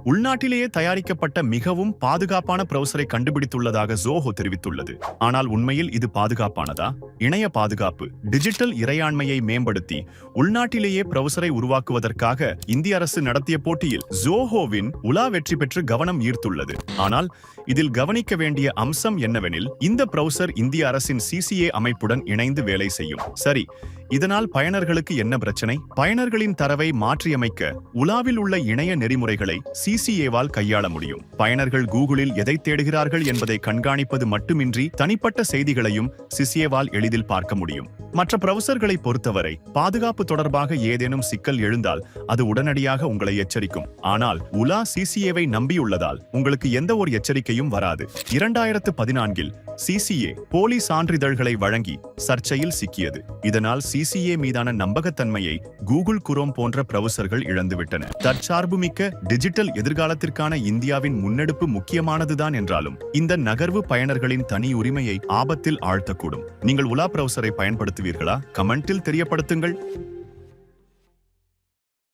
உள்நாட்டிலேயே தயாரிக்கப்பட்ட மிகவும் பாதுகாப்பான பிரவுசரை கண்டுபிடித்துள்ளதாக ஜோஹோ தெரிவித்துள்ளது. ஆனால் உண்மையில் இது பாதுகாப்பானதா? இணைய பாதுகாப்பு, டிஜிட்டல் இறையாண்மையை மேம்படுத்தி உள்நாட்டிலேயே பிரவுசரை உருவாக்குவதற்காக இந்திய அரசு நடத்திய போட்டியில் ஜோஹோவின் உலா வெற்றி பெற்று கவனம் ஈர்த்துள்ளது. ஆனால் இதில் கவனிக்க வேண்டிய அம்சம் என்னவெனில், இந்த பிரவுசர் இந்திய அரசின் CCA அமைப்புடன் இணைந்து வேலை செய்யும். சரி, இதனால் பயனர்களுக்கு என்ன பிரச்சனை? பயனர்களின் தரவை மாற்றியமைக்க உலாவில் உள்ள இணைய நெறிமுறைகளை CCAவால் கையாள முடியும். பயனர்கள் கூகுளில் எதை தேடுகிறார்கள் என்பதை கண்காணிப்பது மட்டுமின்றி தனிப்பட்ட செய்திகளையும் CCAவால் எளிதில் பார்க்க முடியும். மற்ற பிரவுசர்களை பொறுத்தவரை பாதுகாப்பு தொடர்பாக ஏதேனும் சிக்கல் எழுந்தால் அது உடனடியாக உங்களை எச்சரிக்கும். ஆனால் உலா CCAவை நம்பியுள்ளதால் உங்களுக்கு எந்த ஒரு எச்சரிக்கையும் வராது. 2014இல் CCA போலி சான்றிதழ்களை வழங்கி சர்ச்சையில் சிக்கியது. இதனால் CCA மீதான நம்பகத்தன்மையை கூகுள் குரோம் போன்ற பிரவுசர்கள் இழந்துவிட்டன. தற்சார்புமிக்க டிஜிட்டல் எதிர்காலத்திற்கான இந்தியாவின் முன்னெடுப்பு முக்கியமானதுதான் என்றாலும் இந்த நகர்வு பயனர்களின் தனி உரிமையை ஆபத்தில் ஆழ்த்தக்கூடும். நீங்கள் உலா பிரவுசரை பயன்படுத்துவீர்களா? கமெண்டில் தெரியப்படுத்துங்கள்.